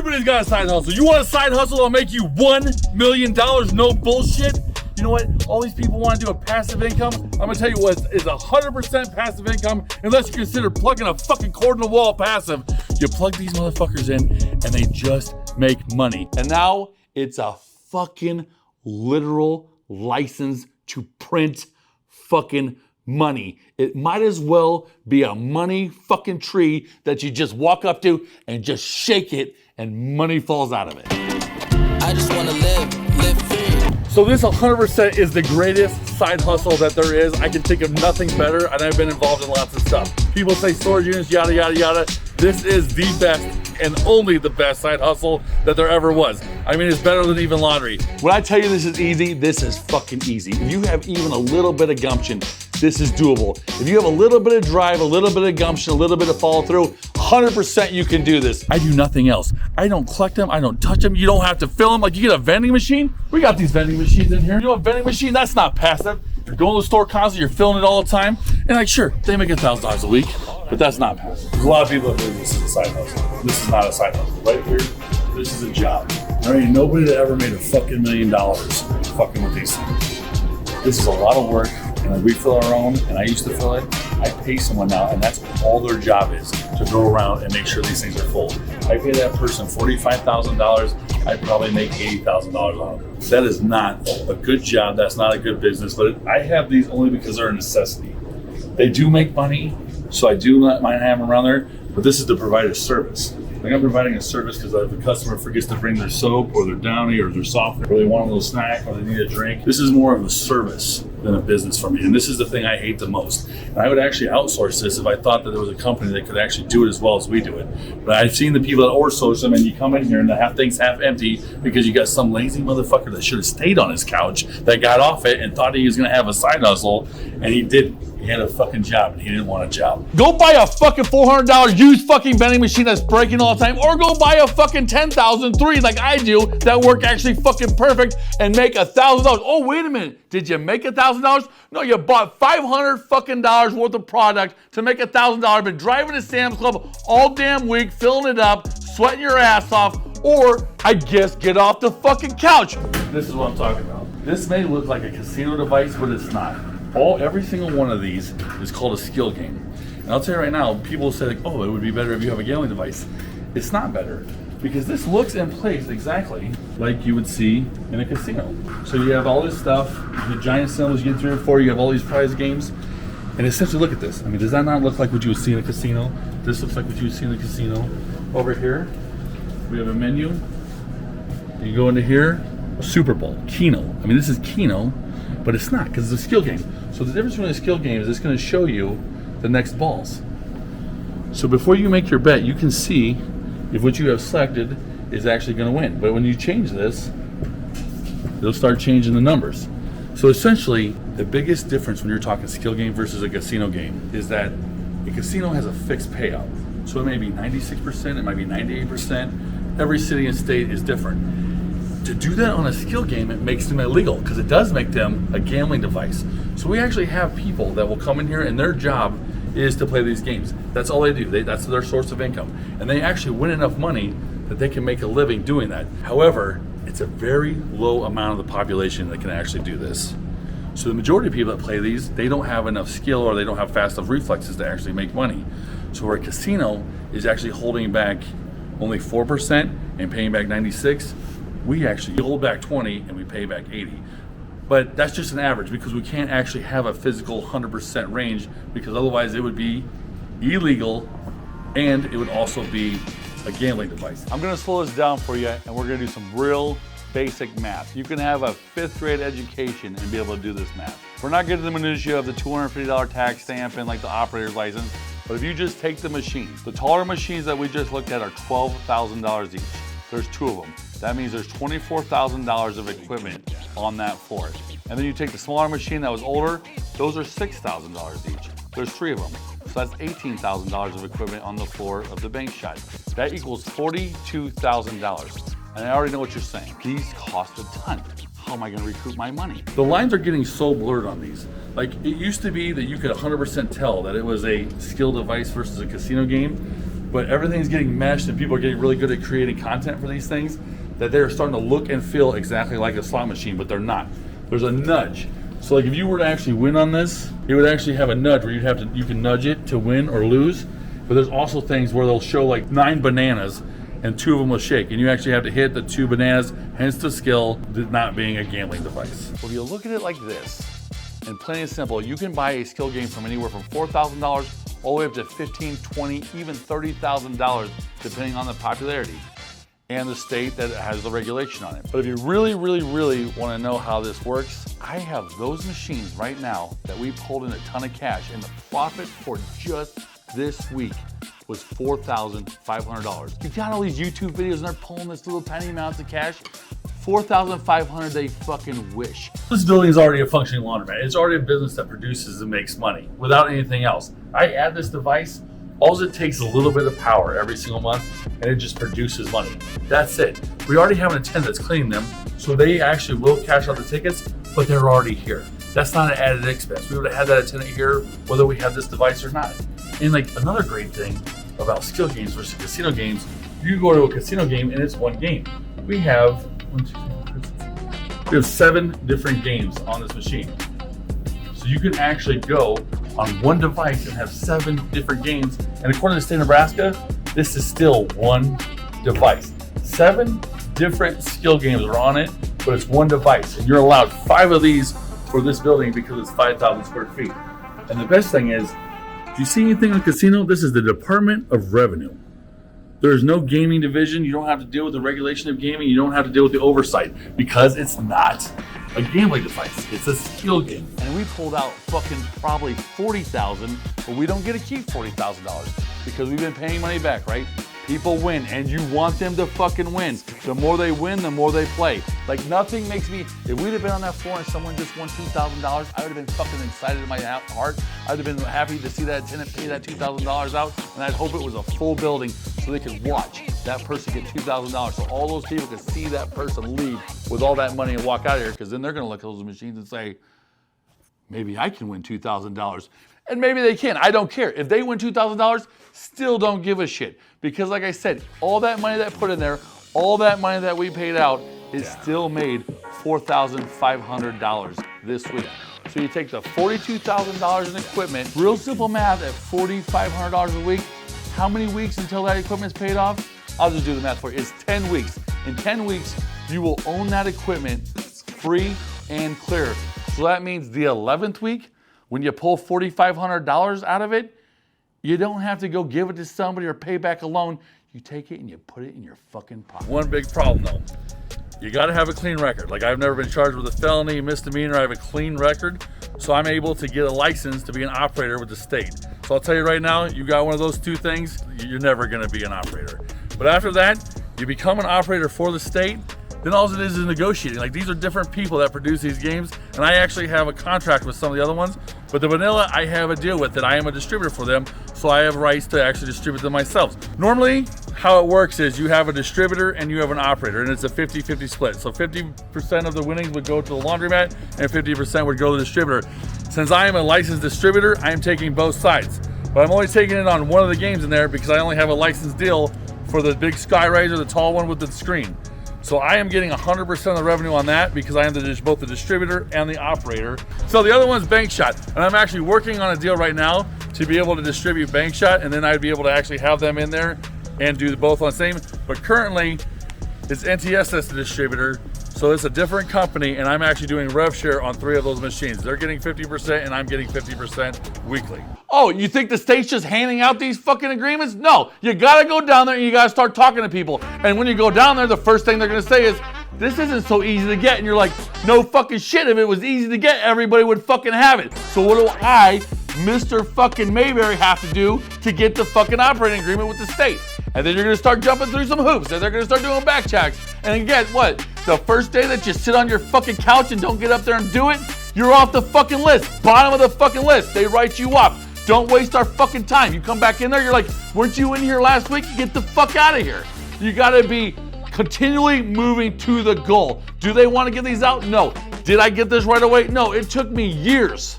Everybody's got a side hustle. You want a side hustle that'll make you $1 million? No bullshit. You know what? All these people want to do a passive income. I'm gonna tell you what is 100% passive income, unless you consider plugging a fucking cord in the wall passive. You plug these motherfuckers in and they just make money. And now it's a fucking literal license to print fucking money. It might as well be a money fucking tree that you just walk up to and just shake it and money falls out of it. I just wanna live free. So this 100% is the greatest side hustle that there is. I can think of nothing better, and I've been involved in lots of stuff. People say storage units, yada, yada, yada. This is the best and only the best side hustle that there ever was. I mean, it's better than even laundry. When I tell you this is easy, this is fucking easy. If you have even a little bit of gumption, this is doable. If you have a little bit of drive, a little bit of gumption, a little bit of follow through, 100% you can do this. I do nothing else. I don't collect them, I don't touch them. You don't have to fill them. Like, you get a vending machine. We got these vending machines in here. You know, a vending machine, that's not passive. You're going to the store constantly, you're filling it all the time. And like, sure, they make $1,000 a week, but that's not passive. There's a lot of people that believe this is a side hustle. This is not a side hustle. Right here, this is a job. There ain't nobody that ever made a fucking $1 million fucking with these things. This is a lot of work, and we fill our own, and I used to fill it. I pay someone now, and that's all their job is, to go around and make sure these things are full. I pay that person $45,000, I probably make $80,000 on them. That is not a good job, that's not a good business, but I have these only because they're a necessity. They do make money, so I do not mind having them around there, but this is to provide a service. Like, I'm providing a service because if a customer forgets to bring their soap or their Downy or their soft, or they want a little snack or they need a drink, this is more of a service than a business for me. And this is the thing I hate the most. And I would actually outsource this if I thought that there was a company that could actually do it as well as we do it. But I've seen the people that outsource them, and you come in here and the thing's half empty because you got some lazy motherfucker that should have stayed on his couch that got off it and thought he was gonna have a side hustle, and he didn't. He had a fucking job and he didn't want a job. Go buy a fucking $400 used fucking vending machine that's breaking all the time, or go buy a fucking $10,003 like I do that work actually fucking perfect and make $1,000. Oh, wait a minute. Did you make $1,000? No, you bought $500 fucking dollars worth of product to make $1,000. Been driving to Sam's Club all damn week, filling it up, sweating your ass off, or I guess get off the fucking couch. This is what I'm talking about. This may look like a casino device, but it's not. Every single one of these is called a skill game. And I'll tell you right now, people say like, oh, it would be better if you have a gambling device. It's not better, because this looks and plays exactly like you would see in a casino. So you have all this stuff, the giant symbols you get 3 or 4, you have all these prize games. And essentially, look at this. I mean, does that not look like what you would see in a casino? This looks like what you would see in a casino. Over here, we have a menu. You go into here, Super Bowl, Keno. I mean, this is Keno, but it's not, because it's a skill game. So the difference between a skill game is it's going to show you the next balls. So before you make your bet, you can see if what you have selected is actually going to win. But when you change this, it'll start changing the numbers. So essentially, the biggest difference when you're talking skill game versus a casino game is that a casino has a fixed payout. So it may be 96%, it might be 98%. Every city and state is different. To do that on a skill game, it makes them illegal, because it does make them a gambling device. So we actually have people that will come in here and their job is to play these games. That's all they do. That's their source of income. And they actually win enough money that they can make a living doing that. However, it's a very low amount of the population that can actually do this. So the majority of people that play these, they don't have enough skill or they don't have fast enough reflexes to actually make money. So where a casino is actually holding back only 4% and paying back 96%, we actually hold back 20 and we pay back 80. But that's just an average, because we can't actually have a physical 100% range, because otherwise it would be illegal and it would also be a gambling device. I'm gonna slow this down for you, and we're gonna do some real basic math. You can have a 5th grade education and be able to do this math. We're not getting the minutiae of the $250 tax stamp and like the operator's license, but if you just take the machines, the taller machines that we just looked at are $12,000 each. There's 2 of them. That means there's $24,000 of equipment on that floor. And then you take the smaller machine that was older, those are $6,000 each. There's 3 of them. So that's $18,000 of equipment on the floor of the bank shop. That equals $42,000. And I already know what you're saying. These cost a ton. How am I gonna recoup my money? The lines are getting so blurred on these. Like, it used to be that you could 100% tell that it was a skill device versus a casino game. but everything's getting meshed and people are getting really good at creating content for these things, that they're starting to look and feel exactly like a slot machine, but they're not. There's a nudge. So like if you were to actually win on this, it would actually have a nudge where you can nudge it to win or lose. But there's also things where they'll show like 9 bananas and 2 of them will shake, and you actually have to hit the 2 bananas, hence the skill, not being a gambling device. Well, if you look at it like this, and plain and simple, you can buy a skill game from anywhere from $4,000 all the way up to $15,000, $20,000, even $30,000, depending on the popularity and the state that has the regulation on it. But if you really, really, really want to know how this works, I have those machines right now that we pulled in a ton of cash, and the profit for just this week was $4,500. You got all these YouTube videos and they're pulling this little tiny amounts of cash. $4,500, they fucking wish. This building is already a functioning laundromat. It's already a business that produces and makes money without anything else. I add this device, all it takes is a little bit of power every single month, and it just produces money. That's it. We already have an attendant that's cleaning them, so they actually will cash out the tickets, but they're already here. That's not an added expense. We would have had that attendant here whether we had this device or not. And like another great thing about skill games versus casino games, you go to a casino game and it's one game. We have 7 different games on this machine. So you can actually go on one device and have 7 different games. And according to the state of Nebraska, this is still one device. 7 different skill games are on it, but it's one device. And you're allowed 5 of these for this building because it's 5,000 square feet. And the best thing is, do you see anything in the casino? This is the Department of Revenue. There's no gaming division. You don't have to deal with the regulation of gaming. You don't have to deal with the oversight because it's not a gambling device. It's a skill game. And we pulled out fucking probably $40,000, but we don't get to keep $40,000 because we've been paying money back, right? People win, and you want them to fucking win. The more they win, the more they play. Like nothing makes me, if we'd have been on that floor and someone just won $2,000, I would have been fucking excited in my heart. I would have been happy to see that attendant pay that $2,000 out, and I'd hope it was a full building so they could watch that person get $2,000. So all those people could see that person leave with all that money and walk out of here, because then they're gonna look at those machines and say, maybe I can win $2,000. And maybe they can. I don't care. If they win $2,000, still don't give a shit. Because like I said, all that money that I put in there, all that money that we paid out is still made $4,500 this week. So you take the $42,000 in equipment, real simple math, at $4,500 a week, how many weeks until that equipment's paid off? I'll just do the math for you. It's 10 weeks. In 10 weeks, you will own that equipment free and clear. So that means the 11th week, when you pull $4,500 out of it, you don't have to go give it to somebody or pay back a loan. You take it and you put it in your fucking pocket. One big problem though, you gotta have a clean record. Like I've never been charged with a felony, misdemeanor, I have a clean record. So I'm able to get a license to be an operator with the state. So I'll tell you right now, you got one of those 2 things, you're never gonna be an operator. But after that, you become an operator for the state, then all it is negotiating. Like these are different people that produce these games, and I actually have a contract with some of the other ones, but the vanilla I have a deal with that I am a distributor for them, so I have rights to actually distribute them myself. Normally, how it works is you have a distributor and you have an operator, and it's a 50-50 split. So 50% of the winnings would go to the laundromat and 50% would go to the distributor. Since I am a licensed distributor, I am taking both sides. But I'm only taking it on one of the games in there because I only have a licensed deal for the big Skyraiser, the tall one with the screen. So I am getting 100% of the revenue on that because I am both the distributor and the operator. So the other one's Bank Shot, and I'm actually working on a deal right now to be able to distribute Bank Shot, and then I'd be able to actually have them in there and do both on the same. But currently, it's NTS that's the distributor, so it's a different company, and I'm actually doing rev share on 3 of those machines. They're getting 50%, and I'm getting 50% weekly. Oh, you think the state's just handing out these fucking agreements? No, you gotta go down there and you gotta start talking to people. And when you go down there, the first thing they're gonna say is, this isn't so easy to get. And you're like, no fucking shit, if it was easy to get, everybody would fucking have it. So what do I, Mr. fucking Mayberry, have to do to get the fucking operating agreement with the state? And then you're gonna start jumping through some hoops, and they're gonna start doing back checks. And again, what? The first day that you sit on your fucking couch and don't get up there and do it, you're off the fucking list. Bottom of the fucking list. They write you up. Don't waste our fucking time. You come back in there, you're like, weren't you in here last week? Get the fuck out of here. You gotta be continually moving to the goal. Do they want to get these out? No. Did I get this right away? No, it took me years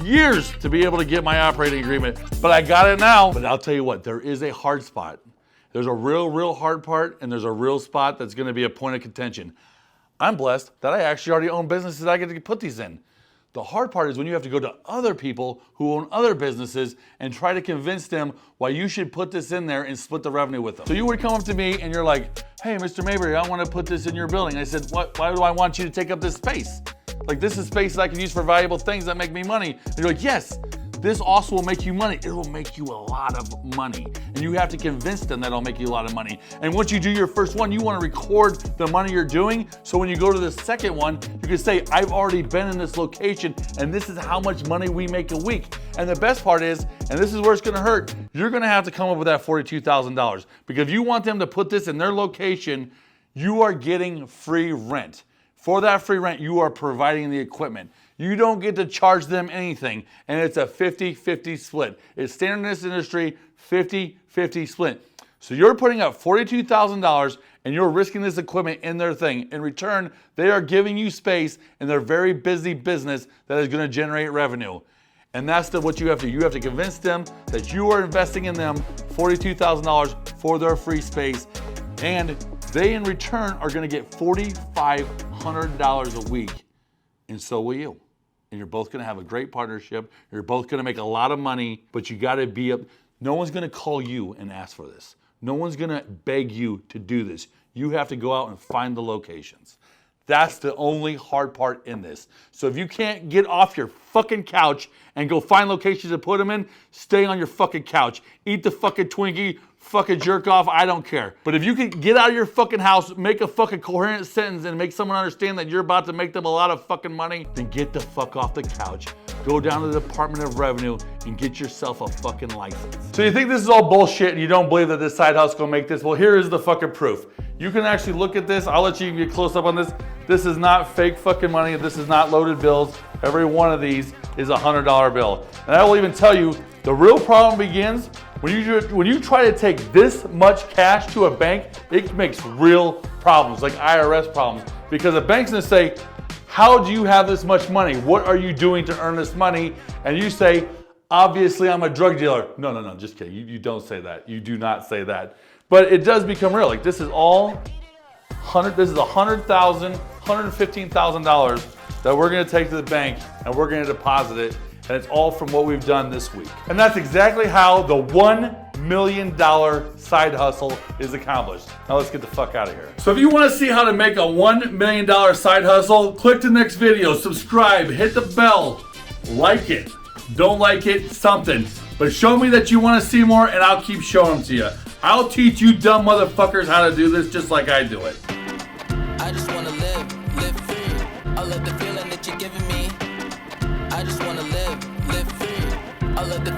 years to be able to get my operating agreement, but I got it now. But I'll tell you what, there is a hard spot. There's a real hard part, and there's a real spot that's gonna be a point of contention. I'm blessed that I actually already own businesses I get to put these in. The hard part is when you have to go to other people who own other businesses and try to convince them why you should put this in there and split the revenue with them. So you would come up to me and you're like, hey, Mr. Mayberry, I want to put this in your building. I said, why do I want you to take up this space? Like, this is space that I can use for valuable things that make me money. And you're like, yes, this also will make you money. It will make you a lot of money. And you have to convince them that it'll make you a lot of money. And once you do your first one, you want to record the money you're doing. So when you go to the second one, you can say, I've already been in this location and this is how much money we make a week. And the best part is, and this is where it's going to hurt, you're going to have to come up with that $42,000. Because if you want them to put this in their location, you are getting free rent. For that free rent, you are providing the equipment. You don't get to charge them anything, and it's a 50-50 split. It's standard in this industry, 50-50 split. So you're putting up $42,000 and you're risking this equipment in their thing. In return, they are giving you space in their very busy business that is going to generate revenue. And that's what you have to do. You have to convince them that you are investing in them $42,000 for their free space, and they in return are going to get $4,500 a week, and so will you. And you're both gonna have a great partnership. You're both gonna make a lot of money, but you gotta be up. No one's gonna call you and ask for this. No one's gonna beg you to do this. You have to go out and find the locations. That's the only hard part in this. So if you can't get off your fucking couch and go find locations to put them in, stay on your fucking couch. Eat the fucking Twinkie, fucking jerk off, I don't care. But if you can get out of your fucking house, make a fucking coherent sentence and make someone understand that you're about to make them a lot of fucking money, then get the fuck off the couch. Go down to the Department of Revenue and get yourself a fucking license. So you think this is all bullshit and you don't believe that this side hustle is gonna make this? Well, here is the fucking proof. You can actually look at this. I'll let you get close up on this. This is not fake fucking money. This is not loaded bills. Every one of these is a $100 bill. And I will even tell you, the real problem begins when you try to take this much cash to a bank. It makes real problems, like IRS problems, because the bank's gonna say, how do you have this much money? What are you doing to earn this money? And you say, obviously I'm a drug dealer. No, just kidding. You don't say that. You do not say that. But it does become real. Like, this is all this is $100,000, $115,000 that we're gonna take to the bank and we're gonna deposit it. And it's all from what we've done this week. And that's exactly how the $1 million side hustle is accomplished. Now let's get the fuck out of here. So if you want to see how to make a $1 million side hustle, click the next video, subscribe, hit the bell, like it, don't like it, something. But show me that you want to see more and I'll keep showing them to you. I'll teach you dumb motherfuckers how to do this just like I do it. I just wanna live free. I love the feeling that you're giving me. I just wanna live free. I love the